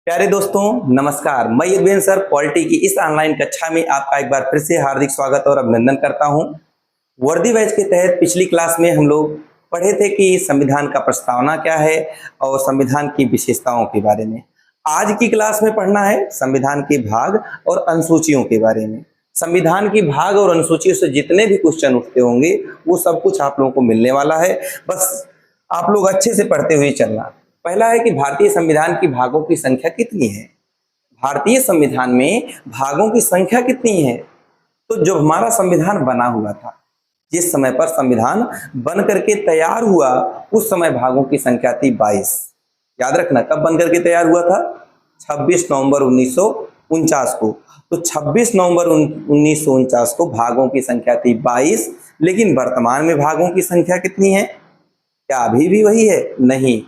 प्यारे दोस्तों नमस्कार। मैं युगवेंद्र सर पॉलिटी की इस ऑनलाइन कक्षा में आपका एक बार फिर से हार्दिक स्वागत और अभिनंदन करता हूं। वर्दी बैच के तहत पिछली क्लास में हम लोग पढ़े थे कि संविधान का प्रस्तावना क्या है और संविधान की विशेषताओं के बारे में। आज की क्लास में पढ़ना है संविधान के भाग और अनुसूचियों के बारे में। संविधान की भाग और अनुसूचियों से जितने भी क्वेश्चन उठते होंगे वो सब कुछ आप लोगों को मिलने वाला है। बस आप लोग अच्छे से पढ़ते हुए चलना। पहला है कि भारतीय संविधान की भागों की संख्या कितनी है। भारतीय संविधान में भागों की संख्या कितनी है? तो जब हमारा संविधान बना हुआ था, जिस समय पर संविधान बन करके तैयार हुआ, उस समय भागों की संख्या थी 22। याद रखना, कब बन करके तैयार हुआ था? 26 नवंबर 1949 को। तो 26 नवंबर 1949 को भागों की संख्या थी 22। लेकिन वर्तमान में भागों की संख्या कितनी है? क्या अभी भी वही है? नहीं।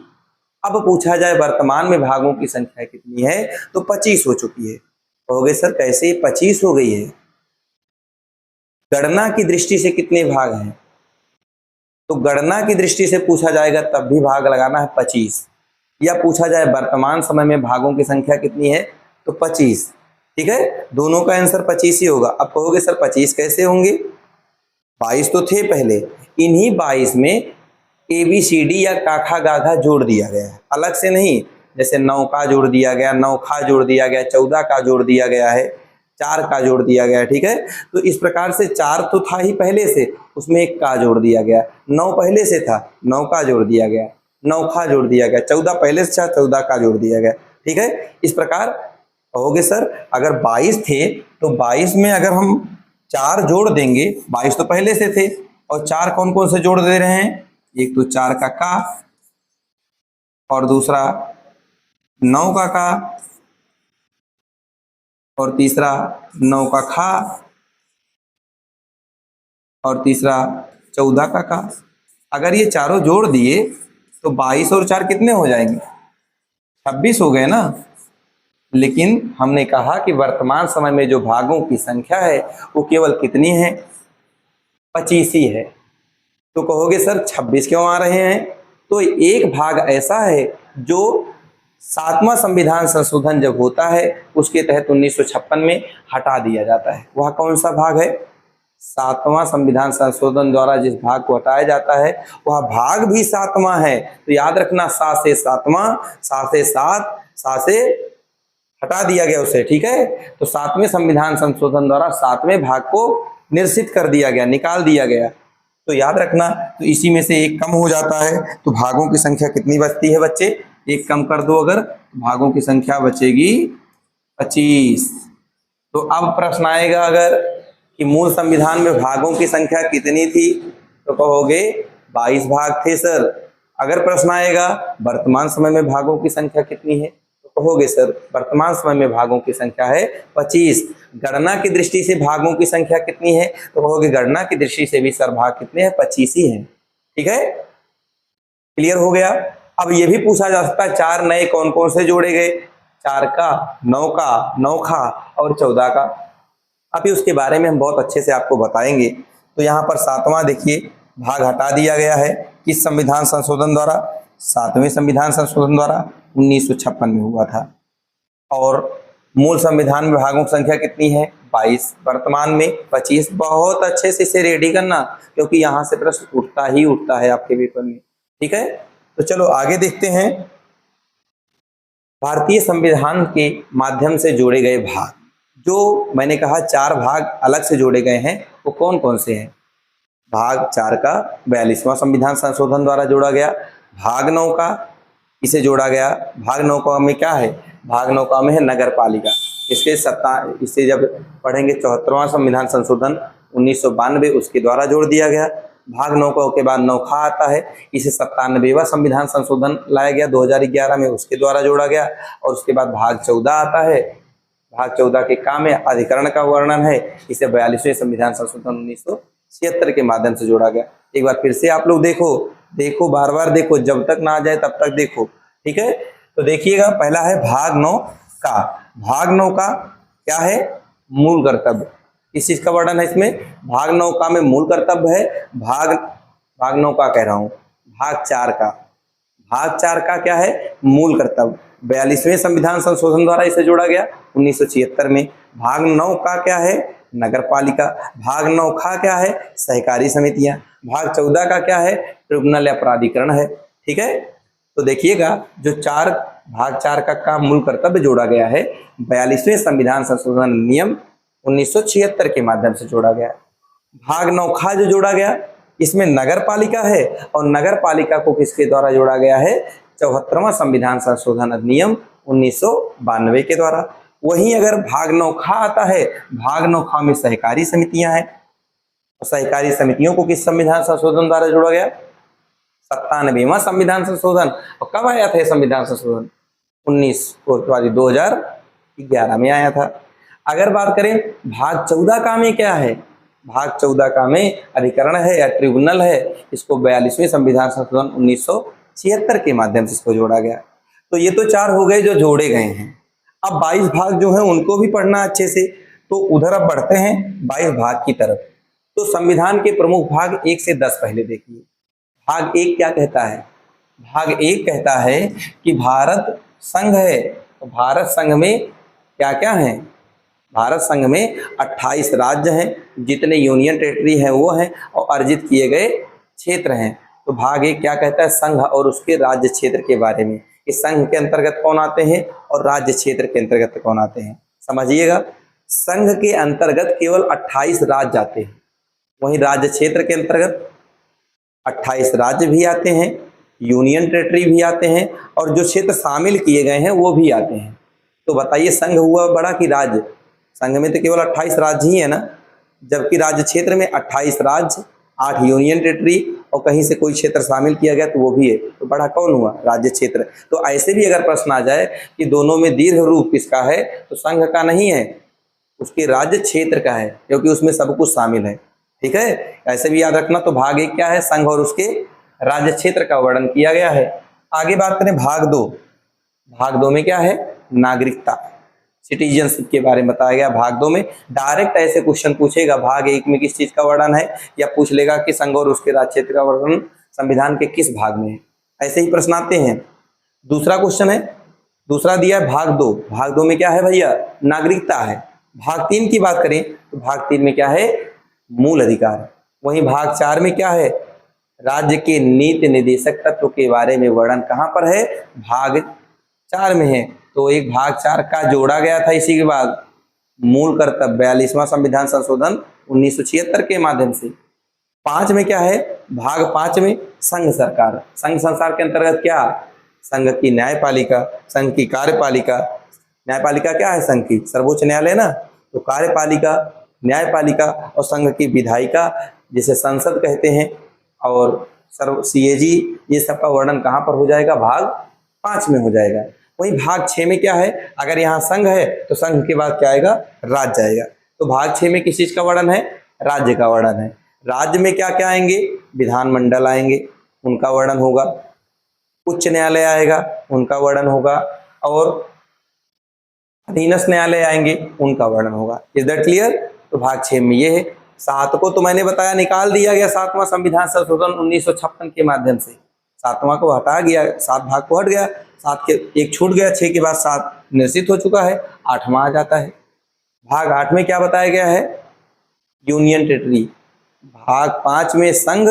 अब पूछा जाए वर्तमान में भागों की संख्या कितनी है, तो 25 हो चुकी है। कहोगे सर कैसे 25 हो गई है? गणना की दृष्टि से कितने भाग हैं? तो गणना की दृष्टि से पूछा जाएगा तब भी भाग लगाना है 25। या पूछा जाए वर्तमान समय में भागों की संख्या कितनी है, तो 25। ठीक है, दोनों का आंसर 25 ही होगा। अब कहोगे सर 25 कैसे होंगे? 22 तो थे पहले, इन्हीं 22 में ABCD या काखा गाघा जोड़ दिया गया है, अलग से नहीं। जैसे 9 का जोड़ दिया गया, 9 खा जोड़ दिया गया, 14 का जोड़ दिया गया है, 4 का जोड़ दिया गया है। ठीक है, तो इस प्रकार से 4 तो था ही पहले से, उसमें 1 का जोड़ दिया गया। 9 पहले से था, 9 का जोड़ दिया गया, 9 खा जोड़ दिया गया। 14 पहले से था, 14 का जोड़ दिया गया। ठीक है, इस प्रकार कहोगे सर अगर 22 थे तो 22 में अगर हम 4 जोड़ देंगे, 22 तो पहले से थे, और 4 कौन कौन से जोड़ दे रहे हैं? एक तो 4 का और दूसरा 9 का और तीसरा 9 का खा और तीसरा 14 का। अगर ये चारों जोड़ दिए तो 22 और 4 कितने हो जाएंगे? 26 हो गए ना। लेकिन हमने कहा कि वर्तमान समय में जो भागों की संख्या है वो केवल कितनी है? 25 ही है। तो कहोगे सर 26 क्यों आ रहे हैं? तो एक भाग ऐसा है जो 7वां संविधान संशोधन जब होता है उसके तहत 1956 में हटा दिया जाता है। वह कौन सा भाग है? 7वां संविधान संशोधन द्वारा जिस भाग को हटाया जाता है वह भाग भी 7वां है। तो याद रखना, 7 से 7वां, 7 से 7, 7 से हटा दिया गया उसे। ठीक है, तो 7वें संविधान संशोधन द्वारा 7वें भाग को निरसित कर दिया गया, निकाल दिया गया। तो याद रखना, तो इसी में से एक कम हो जाता है तो भागों की संख्या कितनी बचती है बच्चे? एक कम कर दो अगर, भागों की संख्या बचेगी 25। तो अब प्रश्न आएगा अगर कि मूल संविधान में भागों की संख्या कितनी थी, तो कहोगे 22 भाग थे सर। अगर प्रश्न आएगा वर्तमान समय में भागों की संख्या कितनी है, तो कहोगे सर वर्तमान समय में भागों की संख्या है 25। गणना की दृष्टि से भागों की संख्या कितनी है, तो कहोगे गणना की दृष्टि से भी सर भाग कितने हैं? 25 ही हैं। ठीक है, क्लियर हो गया। अब ये भी पूछा जा सकता है 4 नए कौन कौन से जोड़े गए? 4 का, 9 का, 9 खा और 14 का। अभी उसके बारे में हम बहुत अच्छे से आपको बताएंगे। तो यहाँ पर 7वां देखिए भाग हटा दिया गया है, किस संविधान संशोधन द्वारा? 7वें संविधान संशोधन द्वारा 1956 में हुआ था। और मूल संविधान में भागों की संख्या कितनी है? 22, वर्तमान में 25। बहुत अच्छे से इसे रेडी करना, क्योंकि यहाँ से प्रश्न उठता ही उठता है आपके पेपर में। ठीक है, तो चलो आगे देखते हैं। भारतीय संविधान के माध्यम से जोड़े गए भाग, जो मैंने कहा 4 भाग अलग से जोड़े गए हैं, वो कौन कौन से हैं? भाग 4 का 42वां संविधान संशोधन द्वारा जोड़ा गया। भाग 9 का इसे जोड़ा गया। भाग 9 का में क्या है? भाग 9 का में है नगर पालिका। इसे जब पढ़ेंगे 74वां संविधान संशोधन 1992 उसके द्वारा जोड़ दिया गया। भाग 9 का के बाद 9 खा आता है, इसे 97वां संविधान संशोधन लाया गया 2011 में, उसके द्वारा जोड़ा गया। और उसके बाद भाग 14 आता है। भाग 14 के काम में अधिकरण का वर्णन है, इसे 42वें संविधान संशोधन 1976 के माध्यम से जोड़ा गया। एक बार फिर से आप लोग देखो बार बार देखो, जब तक ना आ जाए तब तक देखो। ठीक है, तो देखिएगा पहला है भाग 9 का। भाग 9 का क्या है? मूल कर्तव्य। किस चीज का वर्णन है इसमें? भाग 9 का में मूल कर्तव्य है। भाग 9 का कह रहा हूं, भाग 4 का। भाग 4 का क्या है, मूल कर्तव्य, 42वें संविधान संशोधन द्वारा इसे जोड़ा गया 1976 में। भाग 9 का क्या है, नगर पालिका। भाग 9 खा क्या है, सहकारी समितियां। भाग 14 का क्या है, ट्रिब्यूनल या प्राधिकरण है। ठीक है, तो देखिएगा जो भाग 4 का मूल कर्तव्य जोड़ा गया है 42वें संविधान संशोधन अधिनियम 1976 के माध्यम से जोड़ा गया है। भाग 9 खा जो जोड़ा गया इसमें नगर पालिका है, और नगर पालिका को किसके द्वारा जोड़ा गया है, 74वां संविधान संशोधन अधिनियम 1992 के द्वारा। वहीं अगर भाग 9 खा आता है, भाग 9 खा में सहकारी समितियां हैं, सहकारी समितियों को किस संविधान संशोधन द्वारा जोड़ा गया, 97वां संविधान संशोधन। और कब आया था संविधान संशोधन, 2011 में आया था। अगर बात करें भाग 14 का में क्या है, भाग 14 का में अधिकरण है या ट्रिब्यूनल है, इसको 42वें संविधान संशोधन 1976 के माध्यम से इसको जोड़ा गया। तो ये तो 4 हो गए जो जोड़े गए हैं। अब 22 भाग जो है उनको भी पढ़ना अच्छे से, तो उधर अब बढ़ते हैं 22 भाग की तरफ। तो संविधान के प्रमुख भाग 1 से 10 पहले देखिए। भाग 1 क्या कहता है, भाग 1 कहता है कि भारत संघ है, तो भारत संघ में क्या क्या है, भारत संघ में 28 राज्य हैं, जितने यूनियन टेरिटरी हैं वो हैं, और अर्जित किए गए क्षेत्र हैं। तो भाग 1 क्या कहता है, संघ और उसके राज्य क्षेत्र के बारे में, इस संघ के अंतर्गत कौन आते हैं और राज्य क्षेत्र के अंतर्गत कौन आते हैं। समझिएगा, संघ के अंतर्गत केवल 28 राज्य आते हैं, वहीं राज्य क्षेत्र के अंतर्गत 28 राज्य भी आते हैं, यूनियन टेरिटरी भी आते हैं, और जो क्षेत्र शामिल किए गए हैं वो भी आते हैं। तो बताइए संघ हुआ बड़ा कि राज्य, संघ में तो केवल 28 राज्य ही है ना, जबकि राज्य क्षेत्र में 28 राज्य, 8 यूनियन टेरिटरी, और कहीं से कोई क्षेत्र शामिल किया गया तो वो भी है, तो बड़ा कौन हुआ, राज्य क्षेत्र। तो ऐसे भी अगर प्रश्न आ जाए कि दोनों में दीर्घ रूप किसका है, तो संघ का नहीं है, उसके राज्य क्षेत्र का है, क्योंकि उसमें सब कुछ शामिल है। ठीक है, ऐसे भी याद रखना। तो भाग 1 क्या है, संघ और उसके राज्य क्षेत्र का वर्णन किया गया है। आगे बात करें भाग 2, भाग 2 में क्या है, नागरिकता, सिटीजनशिप के बारे में बताया गया। भाग 2 में डायरेक्ट ऐसे क्वेश्चन पूछेगा, भाग 1 में किस चीज का वर्णन है, या पूछ लेगा कि संघ और उसके राज्य क्षेत्र का वर्णन संविधान के किस भाग में है, ऐसे ही प्रश्न आते हैं। दूसरा क्वेश्चन है, दूसरा दिया है भाग 2, भाग 2 में क्या है भैया, नागरिकता है। भाग 3 की बात करें तो भाग 3 में क्या है, मूल अधिकार। वहीं भाग 4 में क्या है, राज्य के नीति निर्देशक तत्व के बारे में वर्णन कहां पर है, भाग 4 में है। तो एक भाग 4 का जोड़ा गया था इसी के बाद मूल कर्तव्य 42वां संविधान संशोधन 1976 के माध्यम से। 5 में क्या है, भाग 5 में संघ सरकार, संघ संसार के अंतर्गत क्या, संघ की न्यायपालिका, संघ की कार्यपालिका। न्यायपालिका क्या है, संघ की सर्वोच्च न्यायालय ना, तो कार्यपालिका, न्यायपालिका, और संघ की विधायिका जिसे संसद कहते हैं, और सीएजी, ये सब का वर्णन कहां पर हो जाएगा, भाग 5 में हो जाएगा। वहीं भाग 6 में क्या है, अगर यहाँ संघ है तो संघ के बाद क्या आएगा, राज्य आएगा। तो भाग 6 में किस चीज का वर्णन है, राज्य का वर्णन है। राज्य में क्या क्या आएंगे, विधानमंडल आएंगे, उनका वर्णन होगा, उच्च न्यायालय आएगा, उनका वर्णन होगा, और अधीनस्थ न्यायालय आएंगे, उनका वर्णन होगा। Is that clear. तो भाग 6 में ये है। 7 को तो मैंने बताया निकाल दिया गया 7वां संविधान संशोधन 1956 के माध्यम से, 7वां को हटा गया, 7 भाग को हट गया, 7 के एक छूट गया, 6 के बाद 7 निश्चित हो चुका है, 8वां आ जाता है। भाग 8 में क्या बताया गया है, यूनियन टेरिटरी। भाग 5 में संघ,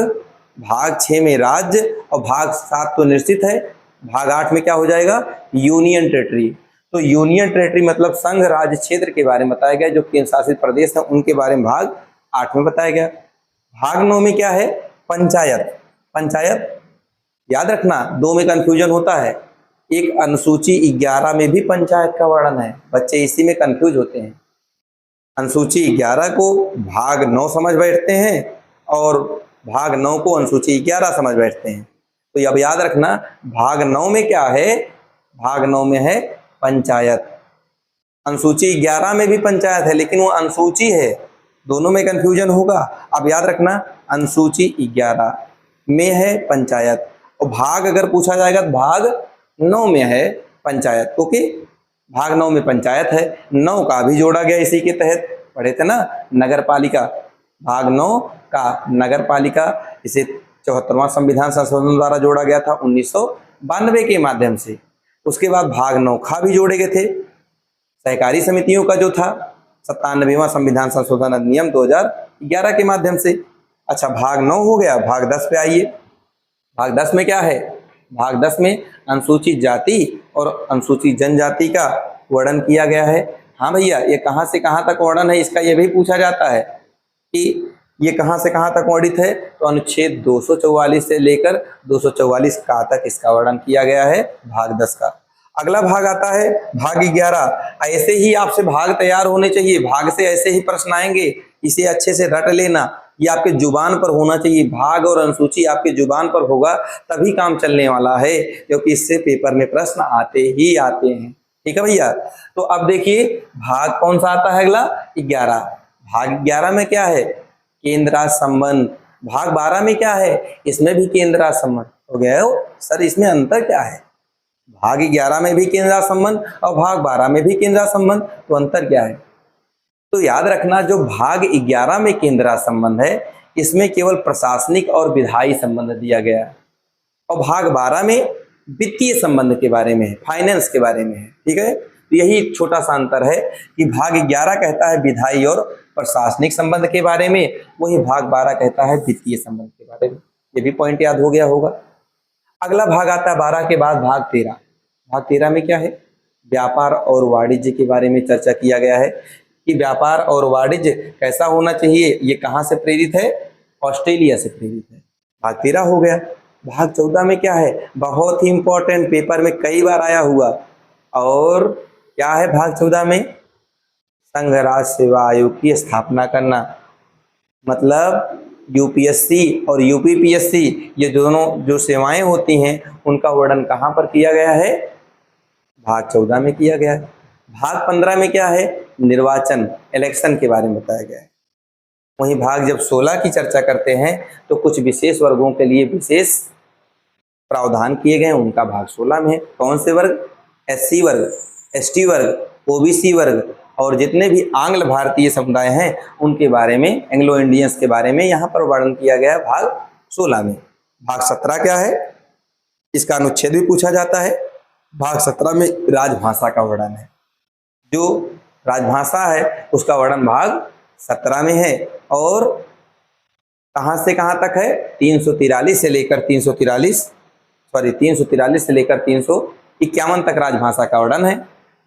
भाग 6 में राज्य, और भाग 7 तो निश्चित है, भाग 8 में क्या हो जाएगा, यूनियन टेरिटरी। तो यूनियन टेरिटरी मतलब संघ राज्य क्षेत्र के बारे में बताया गया, जो केंद्र शासित प्रदेश है उनके बारे में भाग 8 में बताया गया। भाग 9 में क्या है, पंचायत। पंचायत याद रखना, 2 में कंफ्यूजन होता है, एक अनुसूची 11 में भी पंचायत का वर्णन है, बच्चे इसी में कंफ्यूज होते हैं। अनुसूची 11 को भाग 9 समझ बैठते हैं, और भाग 9 को अनुसूची 11 समझ बैठते हैं। तो अब याद रखना, भाग 9 में क्या है, भाग 9 में है पंचायत। अनुसूची 11 में भी पंचायत है, लेकिन वो अनुसूची है, दोनों में कंफ्यूजन होगा। अब याद रखना, अनुसूची 11 में है पंचायत, और भाग अगर पूछा जाएगा तो भाग 9 में है पंचायत, क्योंकि भाग 9 में पंचायत है। 9 का भी जोड़ा गया इसी के तहत, पढ़े थे ना, नगर पालिका। भाग 9 का नगर पालिका इसे 74वां संविधान संशोधन द्वारा जोड़ा गया था 92 के माध्यम से। उसके बाद भाग 9 खा भी जोड़े गए थे, सहकारी समितियों का जो था 97वां संविधान संशोधन अधिनियम 2011 के माध्यम से। अच्छा, भाग 9 हो गया, भाग 10 पे आइए। भाग 10 में क्या है? भाग 10 में अनुसूचित जाति और अनुसूचित जनजाति का वर्णन किया गया है। हाँ भैया, ये कहाँ से कहाँ तक वर्णन है इसका ये भी पूछा जाता है कि ये कहाँ से कहाँ तक वर्णित है। तो अनुच्छेद 244 से लेकर 244 का तक इसका वर्णन किया गया है भाग 10 का। अगला भाग आता है भाग 11। ऐसे ही आपसे भाग तैयार होने चाहिए, भाग से ऐसे ही प्रश्न आएंगे, इसे अच्छे से रट लेना, ये आपके जुबान पर होना चाहिए। भाग और अनुसूची आपके जुबान पर होगा तभी काम चलने वाला है, क्योंकि इससे पेपर में प्रश्न आते ही आते हैं। ठीक है भैया, तो अब देखिए भाग कौन सा आता है अगला? 11। भाग 11 में क्या है? केंद्र संबंध। भाग 12 में क्या है? इसमें भी केंद्र संबंध। हो गया हो सर, इसमें अंतर क्या है? भाग 11 में भी केंद्र संबंध और भाग 12 में भी केंद्र संबंध, तो अंतर क्या है? तो याद रखना, जो भाग 11 में केंद्र संबंध है इसमें केवल प्रशासनिक और विधायी संबंध दिया गया है, और भाग 12 में वित्तीय संबंध के बारे में है, फाइनेंस के बारे में है। ठीक है, तो यही एक छोटा सा अंतर है कि भाग 11 कहता है विधायी और प्रशासनिक संबंध के बारे में, वही भाग 12 कहता है वित्तीय संबंध के बारे में। ये भी पॉइंट याद हो गया होगा। अगला भाग आता है 12 के बाद भाग 13। भाग 13 में क्या है? व्यापार और वाणिज्य के बारे में चर्चा किया गया है कि व्यापार और वाणिज्य कैसा होना चाहिए। ये कहाँ से प्रेरित है? ऑस्ट्रेलिया से प्रेरित है। भाग 13 हो गया। भाग 14 में क्या है? बहुत ही इंपॉर्टेंट, पेपर में कई बार आया हुआ, और क्या है भाग 14 में? संघ राज्य सेवा आयोग की स्थापना करना। मतलब यूपीएससी और यूपीपीएससी, ये दोनों जो सेवाएं होती हैं उनका वर्णन कहाँ पर किया गया है? भाग 14 में किया गया है। भाग 15 में क्या है? निर्वाचन, इलेक्शन के बारे में बताया गया है। वहीं भाग जब 16 की चर्चा करते हैं तो कुछ विशेष वर्गों के लिए विशेष प्रावधान किए गए हैं, उनका भाग 16 में है। कौन से वर्ग? एससी वर्ग, एसटी वर्ग, ओबीसी वर्ग, और जितने भी आंग्ल भारतीय समुदाय हैं उनके बारे में, एंग्लो इंडियंस के बारे में यहाँ पर वर्णन किया गया है भाग 16 में। भाग 17 क्या है? इसका अनुच्छेद भी पूछा जाता है। भाग 17 में राजभाषा का वर्णन है। जो राजभाषा है उसका वर्णन भाग 17 में है, और कहाँ से कहाँ तक है? 343 से लेकर 351 तक राजभाषा का वर्णन है।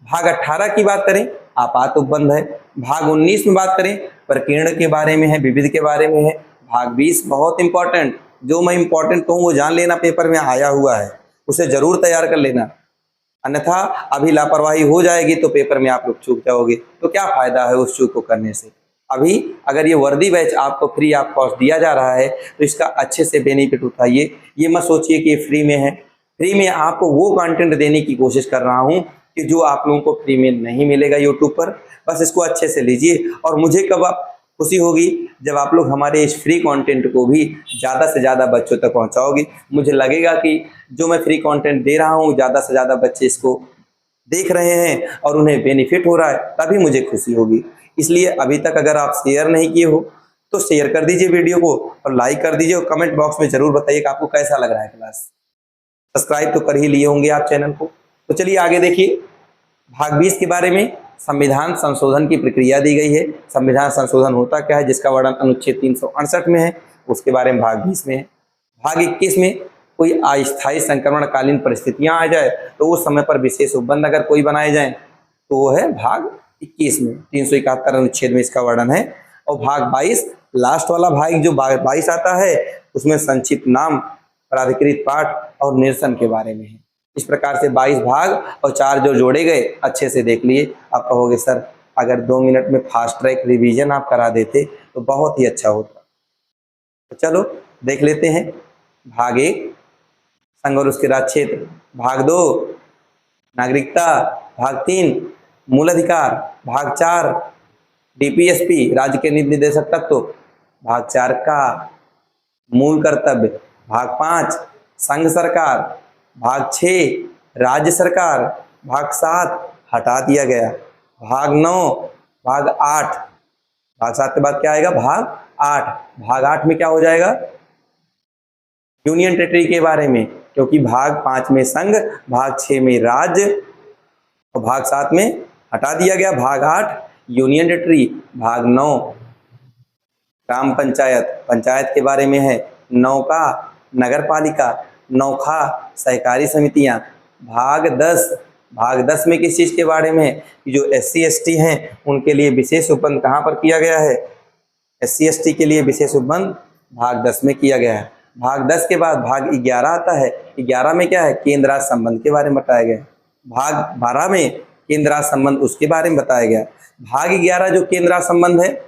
भाग 18 की बात करें, आपात उपबंध है। भाग 19 में बात करें, प्रकीर्ण के बारे में है, विविध के बारे में है। भाग 20 बहुत इंपॉर्टेंट, जो मैं इंपॉर्टेंट कहूँ वो जान लेना, पेपर में आया हुआ है, उसे जरूर तैयार कर लेना, अन्यथा अभी लापरवाही हो जाएगी तो पेपर में आप लोग चूक जाओगे, तो क्या फायदा है उस चूक को करने से। अभी अगर ये वर्दी बैच आपको फ्री ऑफ कॉस्ट दिया जा रहा है तो इसका अच्छे से बेनिफिट उठाइए। ये मत सोचिए कि ये फ्री में है। फ्री में आपको वो कंटेंट देने की कोशिश कर रहा हूँ कि जो आप लोगों को फ्री में नहीं मिलेगा यूट्यूब पर। बस इसको अच्छे से लीजिए, और मुझे कब खुशी होगी जब आप लोग हमारे इस फ्री कंटेंट को भी ज़्यादा से ज़्यादा बच्चों तक पहुंचाओगे। मुझे लगेगा कि जो मैं फ्री कंटेंट दे रहा हूं ज़्यादा से ज़्यादा बच्चे इसको देख रहे हैं और उन्हें बेनिफिट हो रहा है, तभी मुझे खुशी होगी। इसलिए अभी तक अगर आप शेयर नहीं किए हो तो शेयर कर दीजिए वीडियो को, और लाइक कर दीजिए, और कमेंट बॉक्स में ज़रूर बताइए कि आपको कैसा लग रहा है क्लास। सब्सक्राइब तो कर ही लिए होंगे आप चैनल को। तो चलिए आगे देखिए, भाग 20 के बारे में संविधान संशोधन की प्रक्रिया दी गई है। संविधान संशोधन होता क्या है, जिसका वर्णन अनुच्छेद 368 में है, उसके बारे में भाग 20 में है। भाग 21 में कोई अस्थायी संक्रमणकालीन परिस्थितियां आ जाए तो उस समय पर विशेष उपबंध अगर कोई बनाए जाए तो वो है भाग 21 में, 371 अनुच्छेद में इसका वर्णन है। और भाग 22 लास्ट वाला भाग जो 22 आता है, उसमें संक्षिप्त नाम, प्राधिकृत पाठ और निरसन के बारे में है। इस प्रकार से 22 भाग और 4 जो जोड़े गए, अच्छे से देख लिए। आप कहोगे सर अगर 2 मिनट में फास्ट ट्रैक रिवीजन आप करा देते तो बहुत ही अच्छा होता। तो चलो देख लेते हैं। भाग 1 संघ और उसके राज्य क्षेत्र, भाग 2 नागरिकता, भाग 3 मूल अधिकार, भाग 4 डीपीएसपी राज्य के नीति निर्देशक तत्व, भाग 4 का मूल कर्तव्य, भाग 5 संघ सरकार, भाग 6 राज्य सरकार, भाग 7 हटा दिया गया, भाग 9, भाग 8, भाग 7 के बाद क्या आएगा? भाग 8। भाग 8 में क्या हो जाएगा? यूनियन टेरिटरी के बारे में, क्योंकि भाग 5 में संघ, भाग 6 में राज्य और भाग 7 में हटा दिया गया। भाग 8 यूनियन टेरिटरी, भाग 9 ग्राम पंचायत, पंचायत के बारे में है। 9 का नगर पालिका, 9 खा सहकारी समितियां। भाग 10 में किस चीज के बारे में है कि जो SC ST हैं उनके लिए विशेष उपबंध कहाँ पर किया गया है, SC ST के लिए विशेष उपबंध भाग 10 में किया गया है। भाग 10 के बाद भाग 11 आता है। 11 में क्या है, केंद्र राज्य संबंध के बारे में बताया गया है। भाग 12 में केंद्र राज्य संबंध उसके बारे में बताया गया। भाग 11 जो केंद्र राज्य संबंध है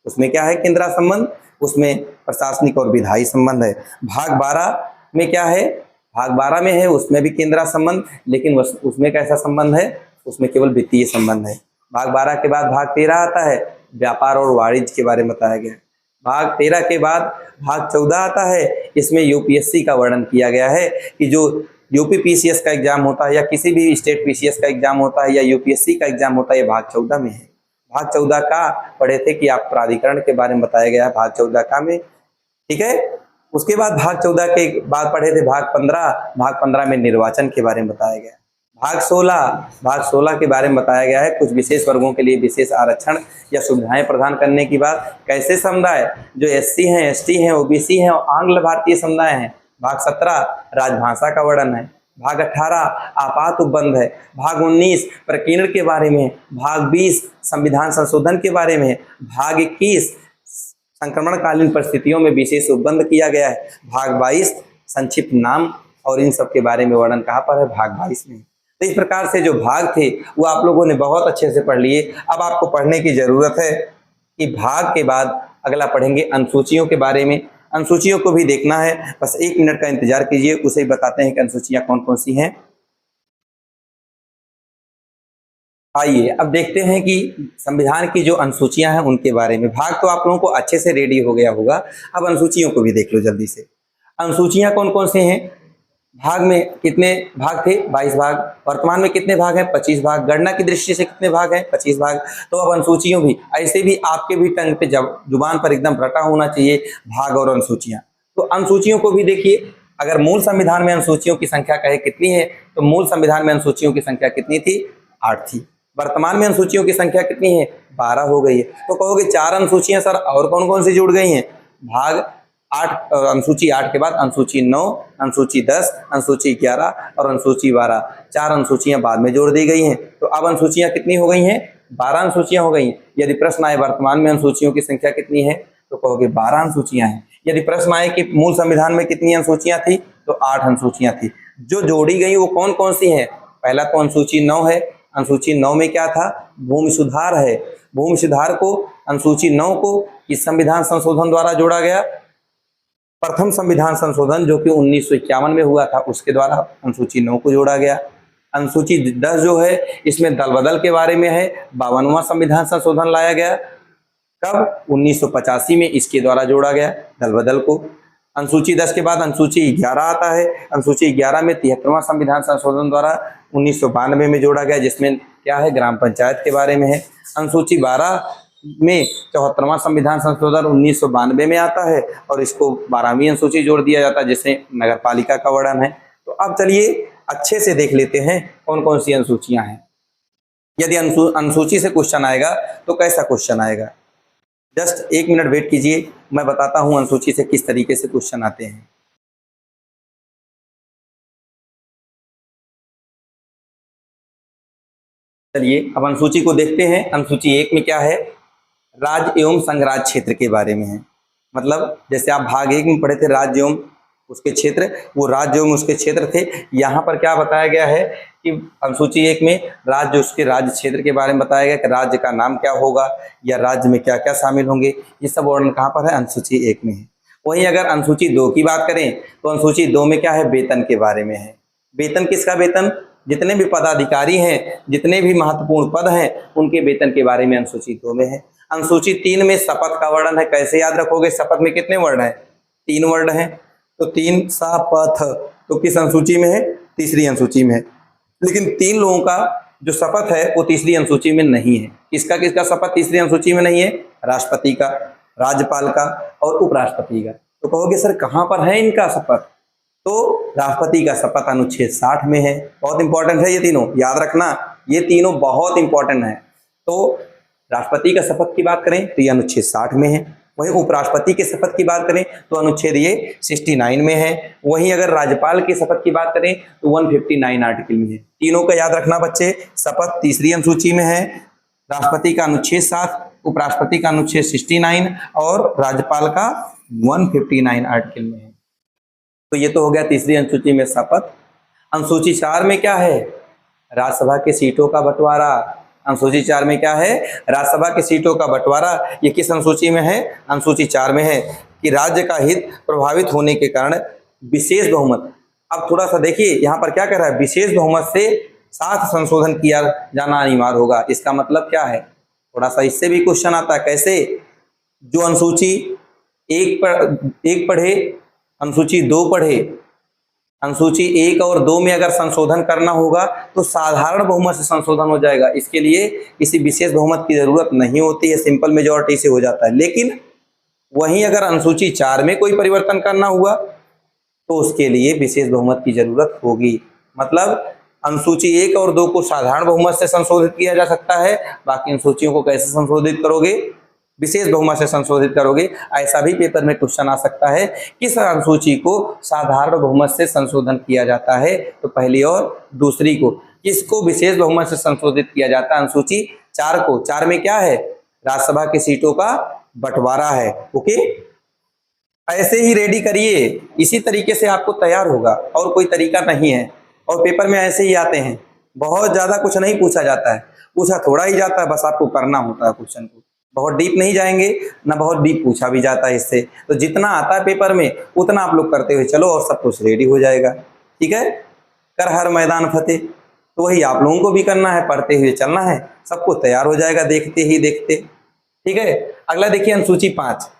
उसमें क्या है, केंद्र राज्य संबंध, उसमें प्रशासनिक और विधायी संबंध है। भाग 12 में क्या है, भाग 12 में है उसमें भी केंद्र राज्य संबंध, लेकिन उसमें कैसा संबंध है, उसमें केवल वित्तीय संबंध है। भाग 12 के बाद भाग 13 आता है, व्यापार और वाणिज्य के बारे में बताया गया है। भाग 13 के बाद भाग 14 आता है, इसमें UPSC का वर्णन किया गया है कि जो यूपी PCS का एग्जाम होता है या किसी भी स्टेट PCS का एग्जाम होता है या UPSC का एग्जाम होता है, ये भाग 14 में है। भाग 14 का पढ़े थे कि आप प्राधिकरण के बारे में बताया गया है भाग 14 का में, ठीक है। उसके बाद भाग 14 के बाद पढ़े थे भाग 15 में निर्वाचन के बारे में बताया गया। भाग 16 के बारे में बताया गया है कुछ विशेष वर्गों के लिए विशेष आरक्षण या सुविधाएं प्रदान करने की बात। कैसे समुदाय, जो SC हैं, ST हैं, OBC हैं और आंग्ल भारतीय समुदाय हैं। भाग 17 राजभाषा का वर्णन है। भाग 18 आपात उपबंध है। भाग 19 प्रकीर्णन के बारे में। भाग 20 संविधान संशोधन के बारे में। भाग 21 संक्रमणकालीन परिस्थितियों में विशेष उपबंध किया गया है। भाग 22 संक्षिप्त नाम और इन सब के बारे में वर्णन कहाँ पर है, भाग 22 में। तो इस प्रकार से जो भाग थे वो आप लोगों ने बहुत अच्छे से पढ़ लिए। अब आपको पढ़ने की जरूरत है कि भाग के बाद अगला पढ़ेंगे अनुसूचियों के बारे में। अनुसूचियों को भी देखना है, बस 1 मिनट का इंतजार कीजिए, उसे बताते हैं कि अनुसूचियां कौन कौन सी हैं। आइए अब देखते हैं कि संविधान की जो अनुसूचियां हैं उनके बारे में। भाग तो आप लोगों को अच्छे से रेडी हो गया होगा, अब अनुसूचियों को भी देख लो जल्दी से। अनुसूचियां कौन कौन से हैं, भाग में कितने भाग थे, 22 भाग। वर्तमान में कितने भाग हैं, 25 भाग। गणना की दृष्टि से कितने भाग हैं, 25 भाग। तो अब अनुसूचियों भी ऐसे भी आपके भी टंग पे जुबान पर एकदम रटा होना चाहिए भाग और अनुसूचियां। तो अनुसूचियों को भी देखिए, अगर मूल संविधान में अनुसूचियों की संख्या कहे कितनी है, तो मूल संविधान में अनुसूचियों की संख्या कितनी थी, 8 थी। वर्तमान में अनुसूचियों की संख्या कितनी है, 12 हो गई है। तो कहोगे 4 अनुसूचियां सर और कौन कौन सी जुड़ गई हैं, भाग 8 अनुसूची 8 के बाद अनुसूची 9, अनुसूची 10, अनुसूची 11 और अनुसूची 12, 4 अनुसूचियां बाद में जोड़ दी गई हैं। तो अब अनुसूचियां कितनी हो गई हैं, 12 अनुसूचियां हो गई हैं। यदि प्रश्न आए वर्तमान में अनुसूचियों की संख्या कितनी है, तो कहोगे 12 अनुसूचियां हैं। यदि प्रश्न आए कि मूल संविधान में कितनी अनुसूचियां थी, तो 8 अनुसूचियां थी। जो जोड़ी गई वो कौन कौन सी हैं, पहला तो अनुसूची 9 है। अनुसूची 9 में क्या था, भूमि सुधार है। भूमि सुधार को अनुसूची 9 को इस संविधान संशोधन द्वारा जोड़ा गया, प्रथम संविधान संशोधन जो कि 1951 में हुआ था उसके द्वारा अनुसूची 9 को जोड़ा गया। अनुसूची 10 जो है इसमें दल बदल के बारे में है, 52वां संविधान संशोधन लाया गया। कब, 1985 में इसके द्वारा जोड़ा गया दल बदल को। अनुसूची 10 के बाद अनुसूची 11 आता है। अनुसूची 11 में 73वां संविधान संशोधन द्वारा 1992 में जोड़ा गया, जिसमें क्या है, ग्राम पंचायत के बारे में है। अनुसूची 12 में 74वां संविधान संशोधन 1992 में आता है और इसको 12वीं अनुसूची जोड़ दिया जाता है, जिसमें नगर पालिका का वर्णन है। तो अब चलिए अच्छे से देख लेते हैं कौन कौन सी अनुसूचियां हैं। यदि अनुसूची से क्वेश्चन आएगा तो कैसा क्वेश्चन आएगा, जस्ट 1 मिनट वेट कीजिए, मैं बताता हूं अनुसूची से किस तरीके से क्वेश्चन आते हैं। चलिए अब अनुसूची को देखते हैं। अनुसूची 1 में क्या है, राज्य एवं संघराज्य क्षेत्र के बारे में है। मतलब जैसे आप भाग 1 में पढ़े थे राज्य एवं उसके क्षेत्र, वो राज्य एवं उसके क्षेत्र थे। यहाँ पर क्या बताया गया है कि अनुसूची 1 में राज्य उसके राज्य क्षेत्र के बारे में बताया गया कि राज्य का नाम क्या होगा या राज्य में क्या क्या शामिल होंगे, ये सब वर्णन कहाँ पर है, अनुसूची 1 में है। वहीं अगर अनुसूची 2 की बात करें तो अनुसूची 2 में क्या है, वेतन के बारे में है। वेतन किसका, वेतन जितने भी पदाधिकारी हैं, जितने भी महत्वपूर्ण पद हैं, उनके वेतन के बारे में अनुसूची 2 में है। अनुसूची 3 में शपथ का वर्णन है। कैसे याद रखोगे, शपथ में कितने वर्ड हैं, 3 वर्ड हैं। तो 3 शपथ तो किस अनुसूची में है, तीसरी अनुसूची में है। लेकिन 3 लोगों का जो शपथ है वो तीसरी अनुसूची में नहीं है। किसका किसका शपथ तीसरी अनुसूची में नहीं है, राष्ट्रपति का, राज्यपाल का और उपराष्ट्रपति का। तो कहोगे सर कहाँ पर है इनका शपथ, तो राष्ट्रपति का शपथ अनुच्छेद 60 में है। बहुत इंपॉर्टेंट है ये तीनों, याद रखना, ये तीनों बहुत इंपॉर्टेंट है। तो राष्ट्रपति का शपथ की बात करें तो ये अनुच्छेद 60 में है। वहीं उपराष्ट्रपति के शपथ की बात करें तो अनुच्छेद ये 69 में है। वहीं अगर राज्यपाल के शपथ की बात करें तो 159 आर्टिकल में है। तीनों का याद रखना बच्चे। शपथ तीसरी अनुसूची में है, राष्ट्रपति का अनुच्छेद 7, उपराष्ट्रपति का अनुच्छेद 69 और राज्यपाल का 159 आर्टिकल में है। तो ये तो हो गया तीसरी अनुसूची में शपथ। अनुसूची 4 में क्या है? राज्यसभा के सीटों का बंटवारा। अनुसूची 4 में क्या है? राज्यसभा की सीटों का बंटवारा। ये किस अनुसूची में है? अनुसूची 4 में है कि राज्य का हित प्रभावित होने के कारण विशेष बहुमत। अब थोड़ा सा देखिए यहाँ पर क्या कह रहा है, विशेष बहुमत से 7 संशोधन किया जाना अनिवार्य होगा। इसका मतलब क्या है? थोड़ा सा इससे भी क्वेश्चन आता है। कैसे? जो अनुसूची 1 पढ़े, अनुसूची 2 पढ़े, अनुसूची 1 और 2 में अगर संशोधन करना होगा तो साधारण बहुमत से संशोधन हो जाएगा। इसके लिए किसी विशेष बहुमत की जरूरत नहीं होती है, सिंपल मेजॉरिटी से हो जाता है। लेकिन वहीं अगर अनुसूची 4 में कोई परिवर्तन करना हुआ तो उसके लिए विशेष बहुमत की जरूरत होगी। मतलब अनुसूची 1 और 2 को साधारण बहुमत से संशोधित किया जा सकता है, बाकी अनुसूचियों को कैसे संशोधित करोगे? विशेष बहुमत से संशोधित करोगे। ऐसा भी पेपर में क्वेश्चन आ सकता है, किस अनुसूची को साधारण बहुमत से संशोधन किया जाता है? तो पहली और दूसरी को। किसको विशेष बहुमत से संशोधित किया जाता है? अनुसूची 4 को। 4 में क्या है? राज्यसभा की सीटों का बंटवारा है। ओके, ऐसे ही रेडी करिए, इसी तरीके से आपको तैयार होगा, और कोई तरीका नहीं है। और पेपर में ऐसे ही आते हैं, बहुत ज्यादा कुछ नहीं पूछा जाता है, पूछा थोड़ा ही जाता है, बस आपको करना होता है क्वेश्चन को। बहुत डीप नहीं जाएंगे ना, बहुत डीप पूछा भी जाता है इससे। तो जितना आता है पेपर में उतना आप लोग करते हुए चलो और सब कुछ रेडी हो जाएगा। ठीक है, कर हर मैदान फतेह, तो वही आप लोगों को भी करना है, पढ़ते हुए चलना है, सब कुछ तैयार हो जाएगा देखते ही देखते। ठीक है, अगला देखिए अनुसूची 5।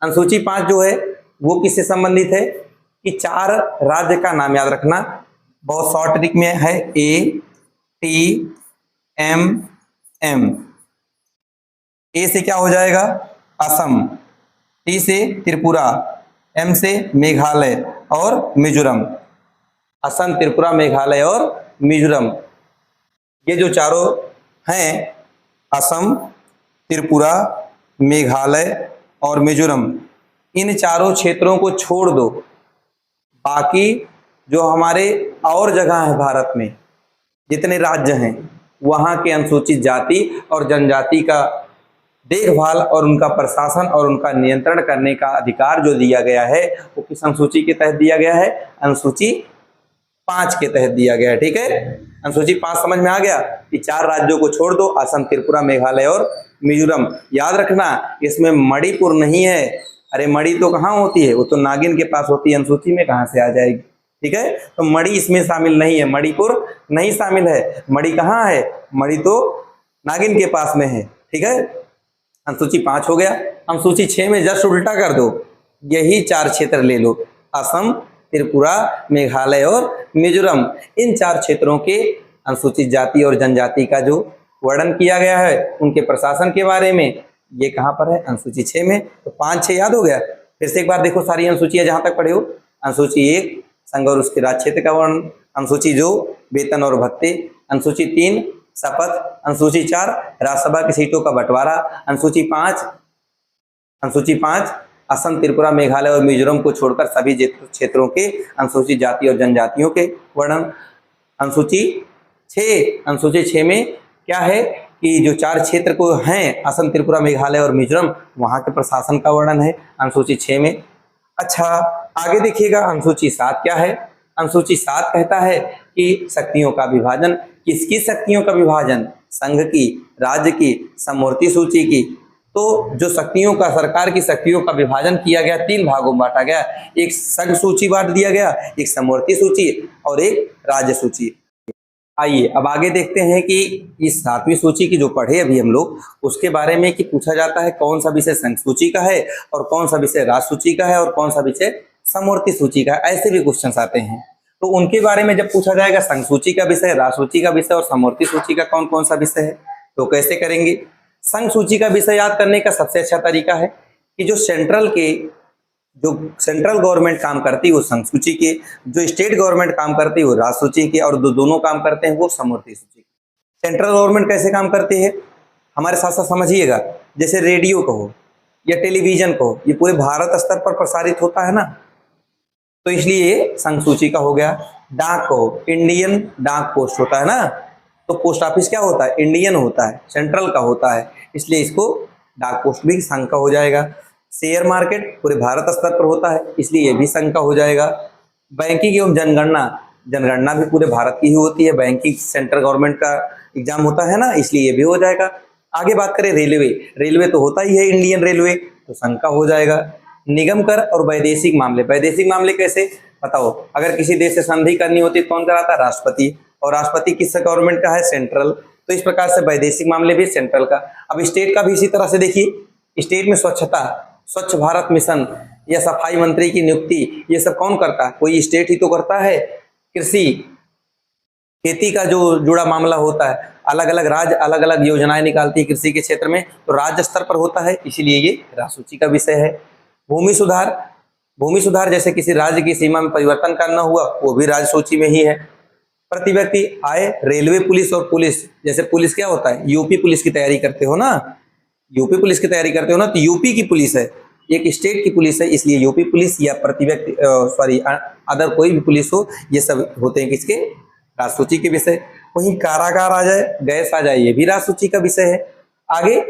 अनुसूची 5 जो है वो किससे संबंधित है कि 4 राज्य का नाम याद रखना, बहुत शॉर्ट ट्रिक में है। ATMM। ए से क्या हो जाएगा? असम, टी से त्रिपुरा, एम से मेघालय और मिजोरम। असम, त्रिपुरा, मेघालय और मिजोरम, ये जो चारों हैं, असम, त्रिपुरा, मेघालय और मिजोरम, इन चारों क्षेत्रों को छोड़ दो, बाकी जो हमारे और जगह है भारत में, जितने राज्य हैं, वहां के अनुसूचित जाति और जनजाति का देखभाल और उनका प्रशासन और उनका नियंत्रण करने का अधिकार जो दिया गया है वो किस अनुसूची के तहत दिया गया है? अनुसूची 5 के तहत दिया गया है। ठीक है, अनुसूची 5 समझ में आ गया कि 4 राज्यों को छोड़ दो, असम, त्रिपुरा, मेघालय और मिजोरम। याद रखना इसमें मणिपुर नहीं है। अरे मणि तो कहाँ होती है? वो तो नागिन के पास होती है, अनुसूची में कहाँ से आ जाएगी? ठीक है, तो मणि इसमें शामिल नहीं है, मणिपुर नहीं शामिल है। मणि कहाँ है? मणि तो नागिन के पास में है। ठीक है, अनुसूची 5 हो गया। अनुसूची 6 में जस्ट उल्टा कर दो, यही 4 क्षेत्र ले लो, असम, त्रिपुरा, मेघालय और मिजोरम। इन 4 क्षेत्रों के अनुसूचित जाति और जनजाति का जो वर्णन किया गया है, उनके प्रशासन के बारे में, ये कहाँ पर है? अनुसूची 6 में। तो 5, 6 याद हो गया। फिर से एक बार देखो सारी अनुसूचियां जहां तक पढ़े हो। अनुसूची 1 संघ और उसके राज्य क्षेत्र का वर्णन, अनुसूची 2 वेतन और भत्ते, अनुसूची 3 शपथ, अनुसूची 4 राज्यसभा की सीटों का बंटवारा, अनुसूची 5 असम, त्रिपुरा, मेघालय और मिजोरम को छोड़कर सभी क्षेत्रों के अनुसूचित जाति और जनजातियों के वर्णन। अनुसूची 6 में क्या है कि जो 4 क्षेत्र को हैं, असम, त्रिपुरा, मेघालय और मिजोरम, वहां के प्रशासन का वर्णन है अनुसूची 6 में। अच्छा, आगे देखिएगा अनुसूची 7 क्या है? अनुसूची 7 कहता है कि शक्तियों का विभाजन। किसकी शक्तियों का विभाजन? संघ की, राज्य की, समवर्ती सूची की। तो जो शक्तियों का, सरकार की शक्तियों का विभाजन किया गया, 3 भागों में बांटा गया। एक संघ सूची बांट दिया गया, एक समवर्ती सूची और एक राज्य सूची। आइए अब आगे देखते हैं कि इस 7वीं सूची की जो पढ़े अभी हम लोग, उसके बारे में कि पूछा जाता है कौन सा विषय संघ सूची का है और कौन सा विषय राज्य सूची का है और कौन सा विषय समवर्ती सूची का है। ऐसे भी क्वेश्चन आते हैं, तो उनके बारे में जब पूछा जाएगा संघ सूची का विषय, राज्य सूची का विषय और समवर्ती सूची का कौन कौन सा विषय है, तो कैसे करेंगे? संघ सूची का विषय याद करने का सबसे अच्छा तरीका है कि जो सेंट्रल के जो सेंट्रल गवर्नमेंट काम करती है वो संघ सूची के, जो स्टेट गवर्नमेंट काम करती है वो राज्य सूची के, और दोनों काम करते हैं वो समवर्ती सूची के। सेंट्रल गवर्नमेंट कैसे काम करती है हमारे साथ साथ समझिएगा। जैसे रेडियो कहो या टेलीविजन कहो, ये पूरे भारत स्तर पर प्रसारित होता है ना, तो इसलिए ये संघ सूची का हो गया। डाक कहो, इंडियन डाक पोस्ट होता है ना, तो पोस्ट ऑफिस क्या होता है, इंडियन होता है, सेंट्रल का होता है, इसलिए इसको डाक पोस्ट भी संघ का हो जाएगा। शेयर मार्केट पूरे भारत स्तर पर होता है, इसलिए ये भी संघ का हो जाएगा। बैंकिंग एवं जनगणना, जनगणना भी पूरे भारत की ही होती है, बैंकिंग सेंट्रल गवर्नमेंट का एग्जाम होता है ना, इसलिए ये भी हो जाएगा। आगे बात करें रेलवे, रेलवे तो होता ही है इंडियन रेलवे, तो संघ का हो जाएगा। निगम कर और वैदेशिक मामले, वैदेशिक मामले कैसे बताओ, अगर किसी देश से संधि करनी होती है कौन कराता है, राष्ट्रपति, और राष्ट्रपति किस गवर्नमेंट का है, सेंट्रल, तो इस प्रकार से वैदेशिक मामले भी सेंट्रल का। अब स्टेट का भी इसी तरह से देखिए, स्टेट में स्वच्छता, स्वच्छ भारत मिशन या सफाई मंत्री की नियुक्ति, ये सब कौन करता है, कोई स्टेट ही तो करता है। कृषि, खेती का जो जुड़ा मामला होता है, अलग अलग राज्य अलग अलग योजनाएं निकालती है कृषि के क्षेत्र में, तो राज्य स्तर पर होता है, इसीलिए ये राज्य सूची का विषय है। भूमि सुधार, भूमि सुधार जैसे किसी राज्य की सीमा में परिवर्तन करना हुआ, वो भी राज्य सूची में ही है। प्रति व्यक्ति आय, रेलवे पुलिस और पुलिस, जैसे पुलिस क्या होता है, यूपी पुलिस की तैयारी करते हो ना, यूपी पुलिस की तैयारी करते हो ना, तो यूपी की पुलिस है, एक स्टेट की पुलिस है, इसलिए यूपी पुलिस या प्रति व्यक्ति सॉरी अदर कोई भी पुलिस हो, ये सब होते हैं किसके, राज्य सूची के विषय। वहीं कारागार आ जाए, गैस आ जाए, ये भी राज्य सूची का विषय है। आगे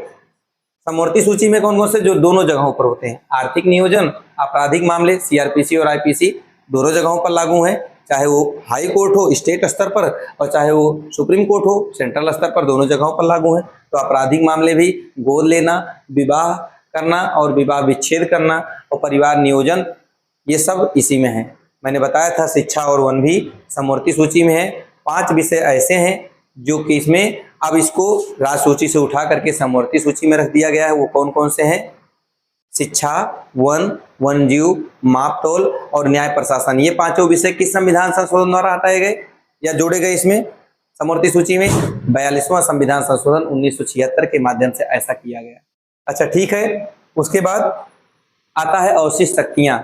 समवर्ती सूची में कौन कौन से, जो दोनों जगहों पर होते हैं, आर्थिक नियोजन, आपराधिक मामले, सीआरपीसी और आईपीसी दोनों जगहों पर लागू है, चाहे वो हाई कोर्ट हो स्टेट स्तर पर और चाहे वो सुप्रीम कोर्ट हो सेंट्रल स्तर पर, दोनों जगहों पर लागू है। तो आपराधिक मामले भी गोद लेना, विवाह करना और विवाह विच्छेद करना और परिवार नियोजन, ये सब इसी में है। मैंने बताया था शिक्षा और वन भी समवर्ती सूची में है। 5 विषय ऐसे हैं जो कि इसमें अब इसको राज्य सूची से उठा करके समवर्ती सूची में रख दिया गया है। वो कौन कौन से हैं, शिक्षा, वन, वन जीव, मापतोल और न्याय प्रशासन, ये 5 विषय किस संविधान संशोधन द्वारा हटाए गए या जोड़े गए इसमें समवर्ती सूची में, 42वां संविधान संशोधन 1976 के माध्यम से ऐसा किया गया। अच्छा ठीक है, उसके बाद आता है अवशिष्ट शक्तियां,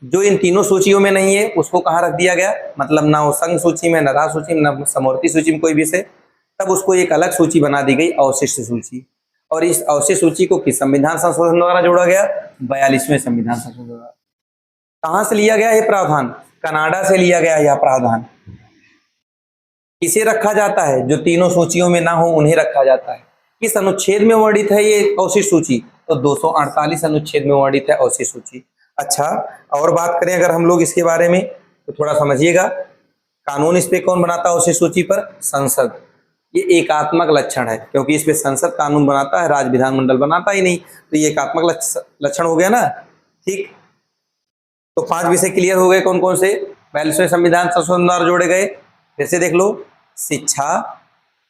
जो इन तीनों सूचियों में नहीं है उसको कहाँ रख दिया गया, मतलब ना वो संघ सूची में, ना राज्य सूची में, ना समवर्ती सूची में कोई विषय, तब उसको एक अलग सूची बना दी गई, अवशिष्ट सूची। और इस अवशिष्ट सूची को किस संविधान संशोधन द्वारा जोड़ा गया, 42वें संविधान संशोधन द्वारा। कहां से लिया गया ये प्रावधान, कनाडा से लिया गया यह प्रावधान। किसे रखा जाता है, जो तीनों सूचियों में ना हो उन्हें रखा जाता है। किस अनुच्छेद में वर्णित है ये अवशिष्ट सूची, तो 248 अनुच्छेद में वर्णित है अवशिष्ट सूची। अच्छा, और बात करें अगर हम लोग इसके बारे में तो थोड़ा समझिएगा, कानून इस पे कौन बनाता है अवशिष्ट सूची पर, संसद। ये एकात्मक लक्षण है, क्योंकि इस पे संसद कानून बनाता है, राज्य विधानमंडल बनाता ही नहीं, तो ये एकात्मक लक्षण हो गया ना। ठीक, तो 5 विषय क्लियर हो गए कौन कौन से, 42वें संविधान संशोधन द्वारा जोड़े गए। फिर से देख लो, शिक्षा,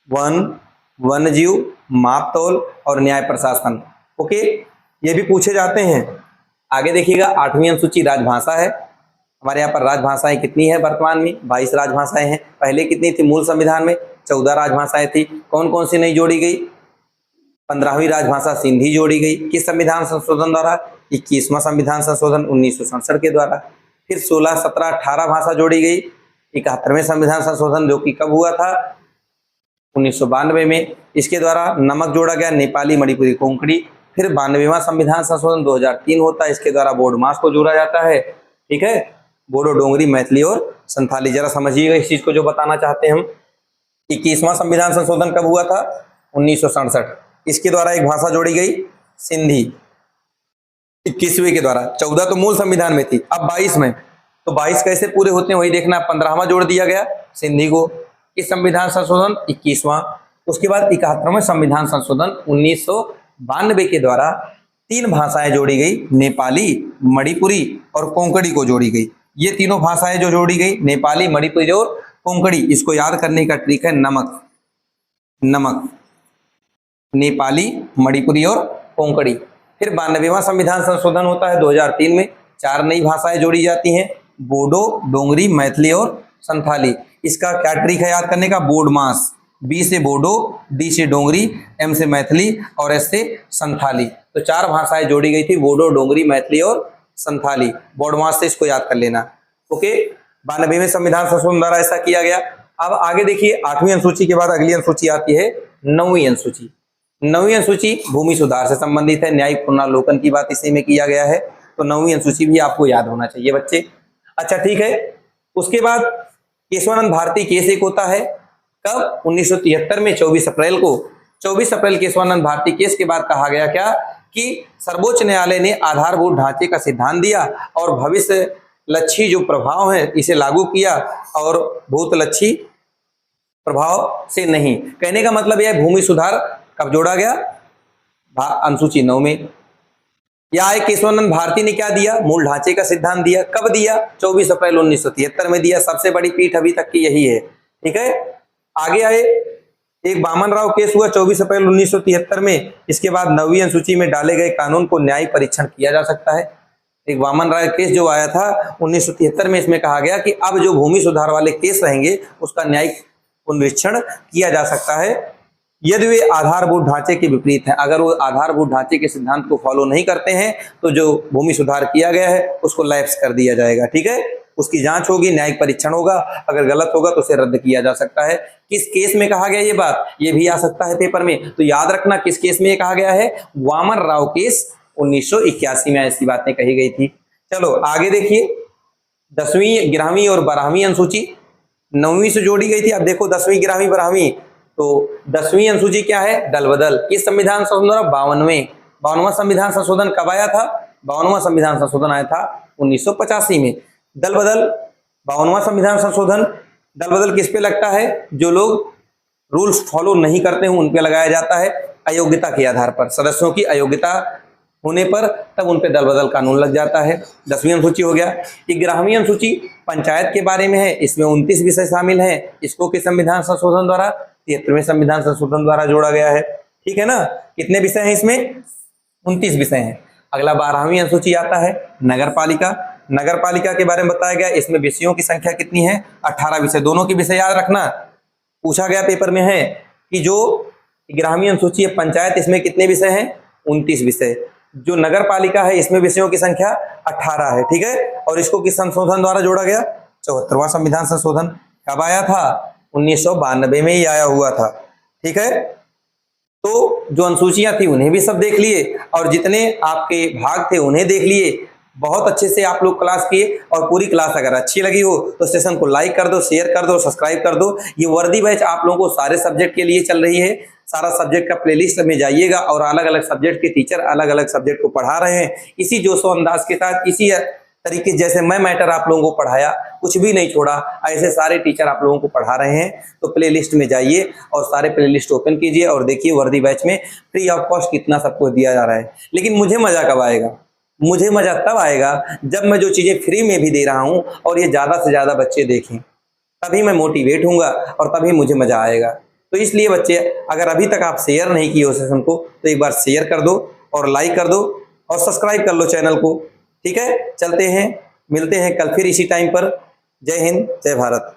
वन, वन जीव, मापतोल और न्याय प्रशासन। ओके, ये भी पूछे जाते हैं। आगे देखिएगा 8वीं अनुसूची राजभाषा है। हमारे यहाँ पर राजभाषाएं कितनी है वर्तमान में, 22 राजभाषाएं हैं। पहले कितनी थी, मूल संविधान में 14 राजभाषाएं थी। कौन कौन सी नहीं जोड़ी गई, 15वीं राजभाषा सिंधी जोड़ी गई, किस संविधान संशोधन द्वारा, 21वां संविधान संशोधन 1967 के द्वारा। फिर 16, 17, 18 भाषा जोड़ी गई, 71वें संविधान संशोधन जो कि कब हुआ था, 1992 में, इसके द्वारा। नमक जोड़ा गया, नेपाली, मणिपुरी, कोंकणी। फिर 92वां संविधान संशोधन 2003 होता है, इसके द्वारा बोर्ड मास को जोड़ा जाता है। ठीक है, बोडो, डोंगरी, मैथिली और संथाली। जरा समझिएगा इस चीज को जो बताना चाहते हैं हम। 21वां संविधान संशोधन कब हुआ था, 1967, इसके द्वारा एक भाषा जोड़ी गई, सिंधी, 21वें के द्वारा। 14 तो मूल संविधान में थी, अब 22 में, तो 22 कैसे पूरे होते हैं वही देखना। 15वां जोड़ दिया गया सिंधी को, इस संविधान संशोधन 21वां। उसके बाद 71वें संविधान संशोधन 1992 के द्वारा 3 भाषाएं जोड़ी गई, नेपाली, मणिपुरी और कोंकणी को जोड़ी गई। ये तीनों भाषाएं जो जोड़ी गई, नेपाली, मणिपुरी और कोंकणी, इसको याद करने का ट्रिक है नमक, नमक, नेपाली, मणिपुरी और कोंकणी। फिर 92वां संविधान संशोधन होता है 2003 में, 4 नई भाषाएं जोड़ी जाती हैं, बोडो, डोंगरी, मैथिली और संथाली। इसका क्या ट्रिक है याद करने का, बोर्ड मास, बी से बोडो, डी से डोंगरी, एम से मैथिली और एस से संथाली। तो 4 भाषाएं जोड़ी गई थी, बोडो, डोंगरी, मैथिली और संथाली। बोर्ड मास से इसको याद कर लेना। ओके, 92वें संविधान संशोधन द्वारा ऐसा किया गया। अब आगे देखिए, 8वीं अनुसूची के बाद अगली अनुसूची आती है 9वीं अनुसूची। 9वीं अनुसूची भूमि सुधार से संबंधित है, न्यायिक पुनर्लोकन की बात इसी में किया गया है, तो 9वीं अनुसूची भी आपको याद होना चाहिए बच्चे। अच्छा ठीक है, उसके बाद केशवानंद भारती केस एक होता है, कब? 1973 में 24 अप्रैल को। 24 अप्रैल केशवानंद भारती केस के बाद कहा गया क्या कि सर्वोच्च न्यायालय ने आधारभूत ढांचे का सिद्धांत दिया और भविष्य लक्षी जो प्रभाव है इसे लागू किया और भूतलक्षी प्रभाव से नहीं। कहने का मतलब यह भूमि सुधार कब जोड़ा गया? अनुसूची 9 में। या केशवानंद भारती ने क्या दिया? मूल ढांचे का सिद्धांत दिया। कब दिया? 24 अप्रैल 1973 में दिया। सबसे बड़ी पीठ अभी तक की यही है। ठीक है, आगे आए, एक वामन राव केस हुआ 24 अप्रैल 1973 में। इसके बाद 9वीं अनुसूची में डाले गए कानून को न्याय परीक्षण किया जा सकता है। एक वामन राव केस जो आया था 1973 में, इसमें कहा गया कि अब जो भूमि सुधार वाले केस रहेंगे उसका न्यायिक पुनरीक्षण किया जा सकता है यदि वे आधारभूत ढांचे के विपरीत हैं। अगर वो आधारभूत ढांचे के सिद्धांत को फॉलो नहीं करते हैं तो जो भूमि सुधार किया गया है उसको लैप्स कर दिया जाएगा। ठीक है, उसकी जांच होगी, न्यायिक परीक्षण होगा, अगर गलत होगा तो उसे रद्द किया जा सकता है। किस केस में कहा गया ये बात? ये भी आ सकता है पेपर में, तो याद रखना किस केस में ये कहा गया है? वामन राव केस 1981 में ऐसी बातें कही गई थी। चलो आगे देखिए, 10वीं 11वीं और 12वीं अनुसूची 9वीं से जोड़ी गई थी। अब देखो 10वीं 11वीं 12वीं, तो 10वीं अनुसूची क्या है? दल बदल। किस संविधान संशोधन? 52वां संविधान संशोधन कब आया था? 52वां संविधान संशोधन आया था 1985 में। दल बदल 52वां संविधान संशोधन, दल बदल किस पे लगता है? जो लोग रूल्स फॉलो नहीं करते हैं उन पे लगाया जाता है, अयोग्यता के आधार पर, सदस्यों की अयोग्यता होने पर तब उन पे दल बदल कानून लग जाता है। 10वीं अनुसूची हो गया। 11वीं अनुसूची पंचायत के बारे में है, इसमें 29 विषय शामिल हैं। इसको किस संविधान संशोधन द्वारा? 73वें संविधान संशोधन द्वारा जोड़ा गया है। ठीक है ना, कितने विषय हैं इसमें? 29 विषय हैं। अगला 12वीं अनुसूची आता है नगर पालिका। नगर पालिका के बारे में बताया गया, इसमें विषयों की संख्या कितनी है? 18 विषय। दोनों के विषय याद रखना, पूछा गया पेपर में है कि जो 11वीं अनुसूची है पंचायत, इसमें कितने विषय हैं? 29 विषय। जो नगर पालिका है इसमें विषयों की संख्या 18 है। ठीक है, और इसको किस संशोधन द्वारा जोड़ा गया? 74वां संविधान संशोधन। कब आया था? 1992 में ही आया हुआ था। ठीक है, तो जो अनुसूचियां थी उन्हें भी सब देख लिए और जितने आपके भाग थे उन्हें देख लिए। बहुत अच्छे से आप लोग क्लास किए और पूरी क्लास अगर अच्छी लगी हो तो सेशन को लाइक कर दो, शेयर कर दो, सब्सक्राइब कर दो। ये वर्दी बैच आप लोगों को सारे सब्जेक्ट के लिए चल रही है। सारा सब्जेक्ट का प्लेलिस्ट में जाइएगा और अलग अलग सब्जेक्ट के टीचर अलग अलग सब्जेक्ट को पढ़ा रहे हैं। इसी जोशो अंदाज के साथ, इसी तरीके जैसे मैं मैटर आप लोगों को पढ़ाया, कुछ भी नहीं छोड़ा, ऐसे सारे टीचर आप लोगों को पढ़ा रहे हैं। तो प्लेलिस्ट में जाइए और सारे प्लेलिस्ट ओपन कीजिए और देखिए वर्दी बैच में फ्री ऑफ कॉस्ट कितना सबको दिया जा रहा है। लेकिन मुझे मजा कब आएगा? मुझे मजा तब आएगा जब मैं जो चीजें फ्री में भी दे रहा हूं और ये ज्यादा से ज्यादा बच्चे देखें, तभी मैं मोटिवेट हूंगा और तभी मुझे मजा आएगा। तो इसलिए बच्चे, अगर अभी तक आप शेयर नहीं किए हो सेशन को तो एक बार शेयर कर दो और लाइक कर दो और सब्सक्राइब कर लो चैनल को। ठीक है, चलते हैं, मिलते हैं कल फिर इसी टाइम पर। जय हिंद, जय भारत।